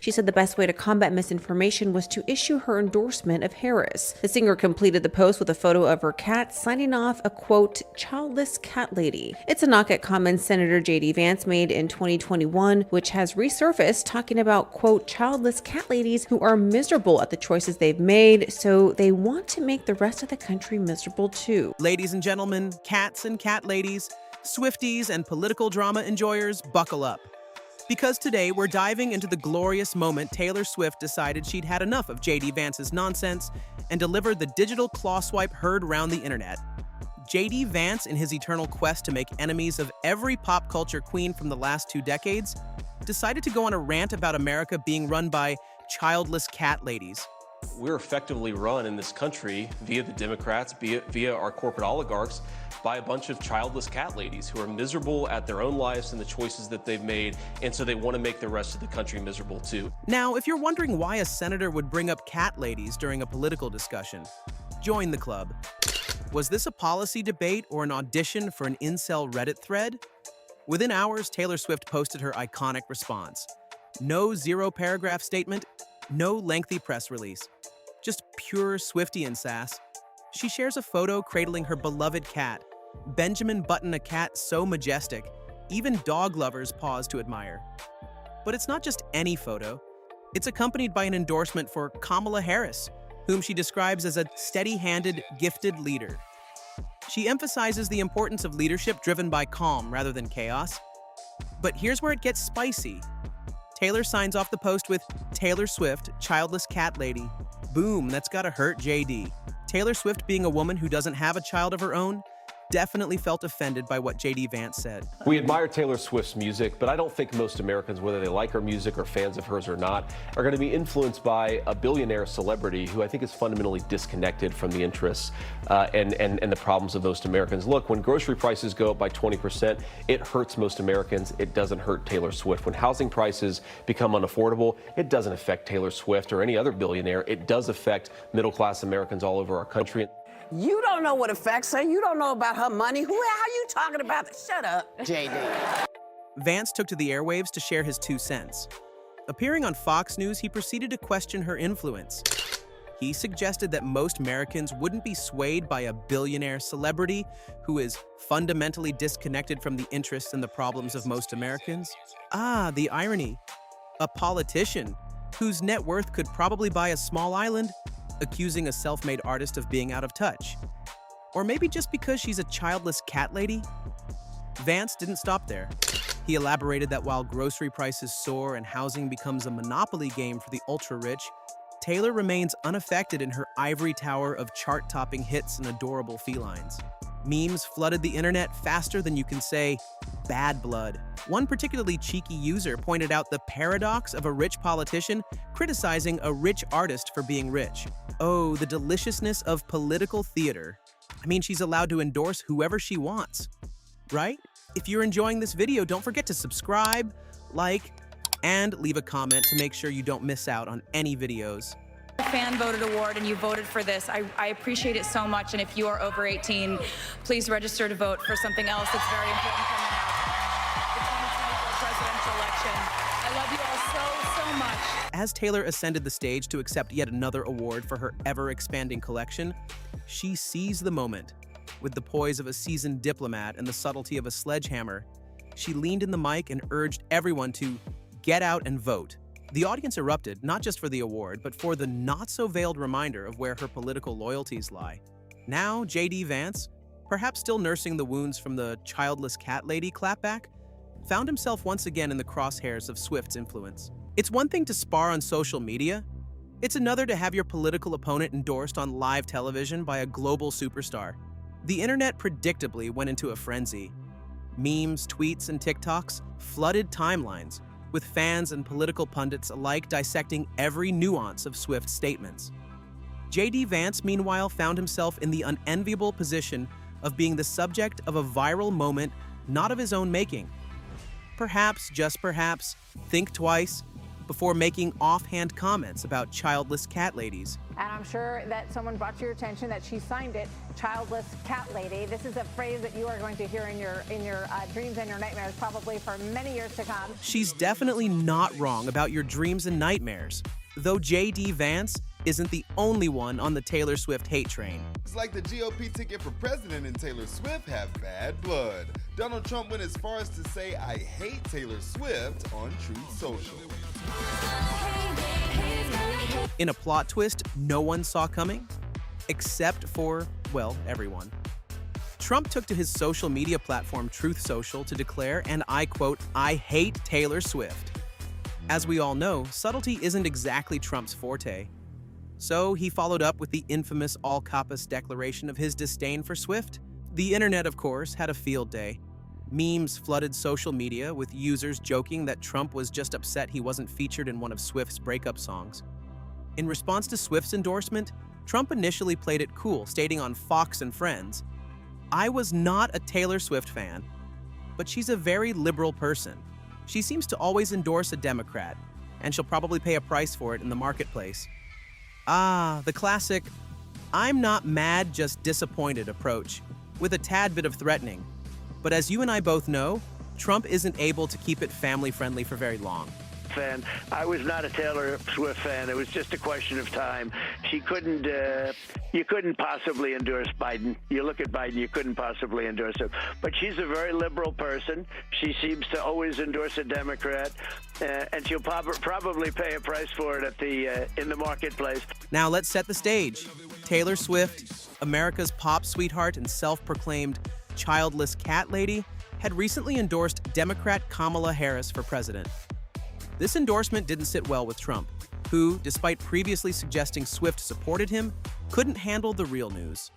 She said the best way to combat misinformation was to issue her endorsement of Harris. The singer completed the post with a photo of her cat signing off a, quote, childless cat lady. It's a knock at comments Senator JD Vance made in 2021, which has resurfaced talking about, quote, childless cat ladies who are miserable at the choices they've made, so they want to make the rest of the country miserable too. Ladies and gentlemen, cats and cat ladies, Swifties and political drama enjoyers, buckle up. Because today we're diving into the glorious moment Taylor Swift decided she'd had enough of JD Vance's nonsense and delivered the digital claw swipe heard round the internet. JD Vance, in his eternal quest to make enemies of every pop culture queen from the last 2 decades, decided to go on a rant about America being run by childless cat ladies. We're effectively run in this country via the Democrats, via our corporate oligarchs, by a bunch of childless cat ladies who are miserable at their own lives and the choices that they've made, and so they want to make the rest of the country miserable too. Now, if you're wondering why a senator would bring up cat ladies during a political discussion, join the club. Was this a policy debate or an audition for an incel Reddit thread? Within hours, Taylor Swift posted her iconic response. No 0-paragraph statement, no lengthy press release. Just pure Swiftian sass. She shares a photo cradling her beloved cat, Benjamin Button, a cat so majestic, even dog lovers pause to admire. But it's not just any photo. It's accompanied by an endorsement for Kamala Harris, whom she describes as a steady-handed, gifted leader. She emphasizes the importance of leadership driven by calm rather than chaos. But here's where it gets spicy. Taylor signs off the post with Taylor Swift, childless cat lady. Boom, that's gotta hurt JD. Taylor Swift, being a woman who doesn't have a child of her own, definitely felt offended by what JD Vance said. We admire Taylor Swift's music, but I don't think most Americans, whether they like her music or fans of hers or not, are going to be influenced by a billionaire celebrity who I think is fundamentally disconnected from the interests and the problems of most Americans. Look, when grocery prices go up by 20%, it hurts most Americans. It doesn't hurt Taylor Swift. When housing prices become unaffordable, it doesn't affect Taylor Swift or any other billionaire. It does affect middle-class Americans all over our country. You don't know what affects her. You don't know about her money. How you talking about that? Shut up, JD. Vance took to the airwaves to share his 2 cents. Appearing on Fox News, he proceeded to question her influence. He suggested that most Americans wouldn't be swayed by a billionaire celebrity who is fundamentally disconnected from the interests and the problems of most Americans. Ah, the irony. A politician whose net worth could probably buy a small island, accusing a self-made artist of being out of touch. Or maybe just because she's a childless cat lady? Vance didn't stop there. He elaborated that while grocery prices soar and housing becomes a monopoly game for the ultra-rich, Taylor remains unaffected in her ivory tower of chart-topping hits and adorable felines. Memes flooded the internet faster than you can say, bad blood. One particularly cheeky user pointed out the paradox of a rich politician criticizing a rich artist for being rich. Oh, the deliciousness of political theater. I mean, she's allowed to endorse whoever she wants, right? If you're enjoying this video, don't forget to subscribe, like, and leave a comment to make sure you don't miss out on any videos. Fan voted award and you voted for this. I appreciate it so much, and if you are over 18, please register to vote for something else that's very important coming out. The 2024 presidential election. I love you all so much. As Taylor ascended the stage to accept yet another award for her ever-expanding collection, she seized the moment. With the poise of a seasoned diplomat and the subtlety of a sledgehammer, she leaned in the mic and urged everyone to get out and vote. The audience erupted, not just for the award, but for the not-so-veiled reminder of where her political loyalties lie. Now, JD Vance, perhaps still nursing the wounds from the childless cat lady clapback, found himself once again in the crosshairs of Swift's influence. It's one thing to spar on social media. It's another to have your political opponent endorsed on live television by a global superstar. The internet predictably went into a frenzy. Memes, tweets, and TikToks flooded timelines, with fans and political pundits alike dissecting every nuance of Swift's statements. JD Vance, meanwhile, found himself in the unenviable position of being the subject of a viral moment not of his own making. Perhaps, just perhaps, think twice, before making offhand comments about childless cat ladies. And I'm sure that someone brought to your attention that she signed it, Childless Cat Lady. This is a phrase that you are going to hear in your dreams and your nightmares probably for many years to come. She's definitely not wrong about your dreams and nightmares, though JD Vance isn't the only one on the Taylor Swift hate train. It's like the GOP ticket for president and Taylor Swift have bad blood. Donald Trump went as far as to say, "I hate Taylor Swift" on Truth Social. In a plot twist no one saw coming, except for, well, everyone. Trump took to his social media platform Truth Social to declare, and I quote, "I hate Taylor Swift." As we all know, subtlety isn't exactly Trump's forte. So he followed up with the infamous all-capas declaration of his disdain for Swift. The internet, of course, had a field day. Memes flooded social media with users joking that Trump was just upset he wasn't featured in one of Swift's breakup songs. In response to Swift's endorsement, Trump initially played it cool, stating on Fox and Friends, "I was not a Taylor Swift fan, but she's a very liberal person. She seems to always endorse a Democrat, and she'll probably pay a price for it in the marketplace." Ah, the classic, "I'm not mad, just disappointed" approach, with a tad bit of threatening. But as you and I both know, Trump isn't able to keep it family-friendly for very long. Fan. I was not a Taylor Swift fan. It was just a question of time. You couldn't possibly endorse Biden. You look at Biden, you couldn't possibly endorse him. But she's a very liberal person. She seems to always endorse a Democrat, and she'll probably pay a price for it in the marketplace. Now let's set the stage. Taylor Swift, America's pop sweetheart and self-proclaimed childless cat lady, had recently endorsed Democrat Kamala Harris for president. This endorsement didn't sit well with Trump, who, despite previously suggesting Swift supported him, couldn't handle the real news.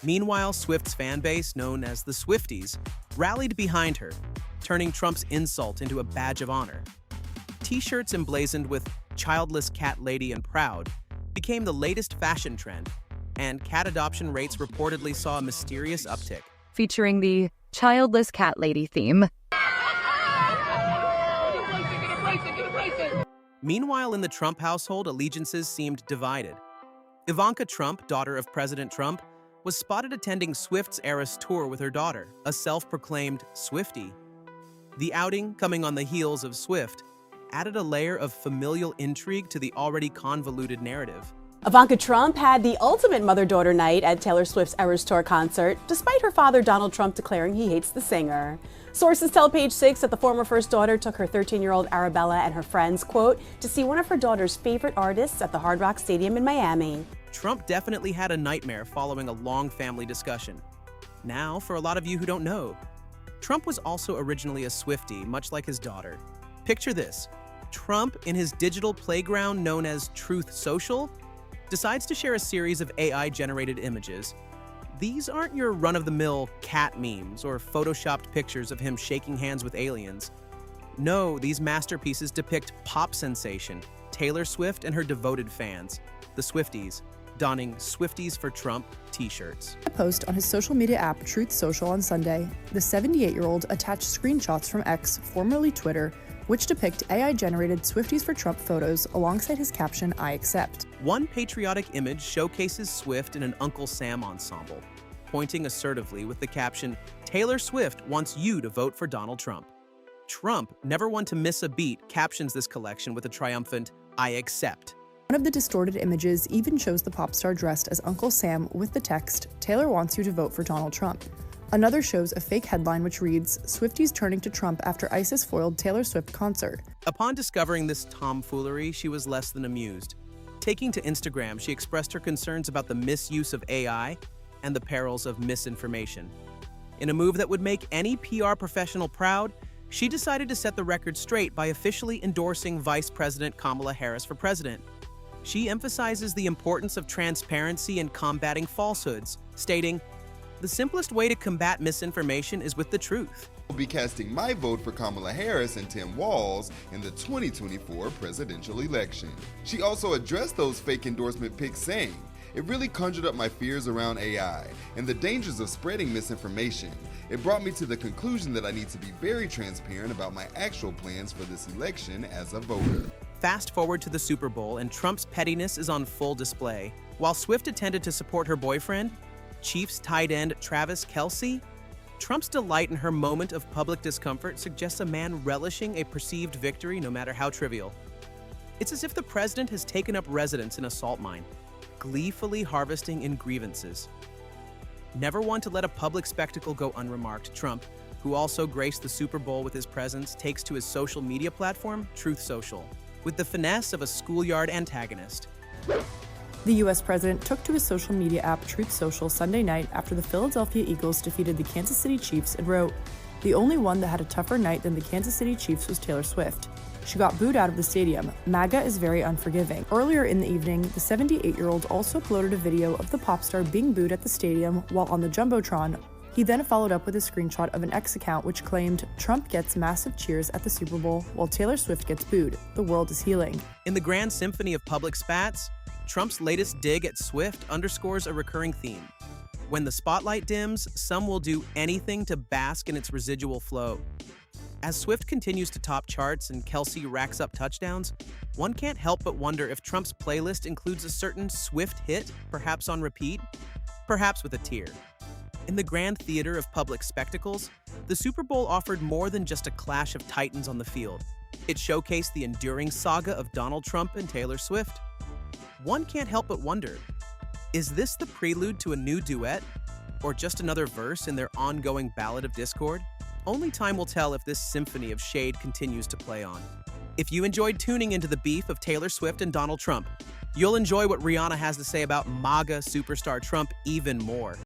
Meanwhile, Swift's fan base, known as the Swifties, rallied behind her, turning Trump's insult into a badge of honor. T-shirts emblazoned with "Childless Cat Lady" and "Proud" became the latest fashion trend, and cat adoption rates reportedly saw a mysterious uptick. Featuring the Childless Cat Lady theme. Meanwhile, in the Trump household, allegiances seemed divided. Ivanka Trump, daughter of President Trump, was spotted attending Swift's Eras tour with her daughter, a self-proclaimed Swiftie. The outing, coming on the heels of Swift, added a layer of familial intrigue to the already convoluted narrative. Ivanka Trump had the ultimate mother-daughter night at Taylor Swift's Eras Tour concert, despite her father Donald Trump declaring he hates the singer. Sources tell Page Six that the former first daughter took her 13-year-old Arabella and her friends, quote, to see one of her daughter's favorite artists at the Hard Rock Stadium in Miami. Trump definitely had a nightmare following a long family discussion. Now, for a lot of you who don't know, Trump was also originally a Swiftie, much like his daughter. Picture this: Trump, in his digital playground known as Truth Social, decides to share a series of AI-generated images. These aren't your run-of-the-mill cat memes or photoshopped pictures of him shaking hands with aliens. No, these masterpieces depict pop sensation Taylor Swift and her devoted fans, the Swifties, donning "Swifties for Trump" t-shirts. A post on his social media app Truth Social on Sunday, the 78-year-old attached screenshots from X, formerly Twitter, which depict AI-generated Swifties for Trump photos alongside his caption, "I accept." One patriotic image showcases Swift in an Uncle Sam ensemble, pointing assertively with the caption, "Taylor Swift wants you to vote for Donald Trump." Trump, never one to miss a beat, captions this collection with a triumphant, "I accept." One of the distorted images even shows the pop star dressed as Uncle Sam with the text, "Taylor wants you to vote for Donald Trump." Another shows a fake headline which reads, "Swifties turning to Trump after ISIS foiled Taylor Swift concert." Upon discovering this tomfoolery, she was less than amused. Taking to Instagram, she expressed her concerns about the misuse of AI and the perils of misinformation. In a move that would make any PR professional proud, she decided to set the record straight by officially endorsing Vice President Kamala Harris for president. She emphasizes the importance of transparency and combating falsehoods, stating, "The simplest way to combat misinformation is with the truth." I'll be casting my vote for Kamala Harris and Tim Walz in the 2024 presidential election. She also addressed those fake endorsement pics, saying, "It really conjured up my fears around AI and the dangers of spreading misinformation. It brought me to the conclusion that I need to be very transparent about my actual plans for this election as a voter." Fast forward to the Super Bowl, and Trump's pettiness is on full display. While Swift attended to support her boyfriend, Chiefs tight end Travis Kelce, Trump's delight in her moment of public discomfort suggests a man relishing a perceived victory no matter how trivial. It's as if the president has taken up residence in a salt mine, gleefully harvesting in grievances. Never one to let a public spectacle go unremarked, Trump, who also graced the Super Bowl with his presence, takes to his social media platform, Truth Social, with the finesse of a schoolyard antagonist. The U.S. president took to his social media app Truth Social Sunday night after the Philadelphia Eagles defeated the Kansas City Chiefs and wrote, "The only one that had a tougher night than the Kansas City Chiefs was Taylor Swift. She got booed out of the stadium. MAGA is very unforgiving." Earlier in the evening, the 78-year-old also uploaded a video of the pop star being booed at the stadium while on the Jumbotron. He then followed up with a screenshot of an X account which claimed, "Trump gets massive cheers at the Super Bowl while Taylor Swift gets booed. The world is healing." In the grand symphony of public spats, Trump's latest dig at Swift underscores a recurring theme. When the spotlight dims, some will do anything to bask in its residual flow. As Swift continues to top charts and Kelce racks up touchdowns, one can't help but wonder if Trump's playlist includes a certain Swift hit, perhaps on repeat, perhaps with a tear. In the grand theater of public spectacles, the Super Bowl offered more than just a clash of titans on the field. It showcased the enduring saga of Donald Trump and Taylor Swift. One can't help but wonder, is this the prelude to a new duet? Or just another verse in their ongoing ballad of discord? Only time will tell if this symphony of shade continues to play on. If you enjoyed tuning into the beef of Taylor Swift and Donald Trump, you'll enjoy what Rihanna has to say about MAGA superstar Trump even more.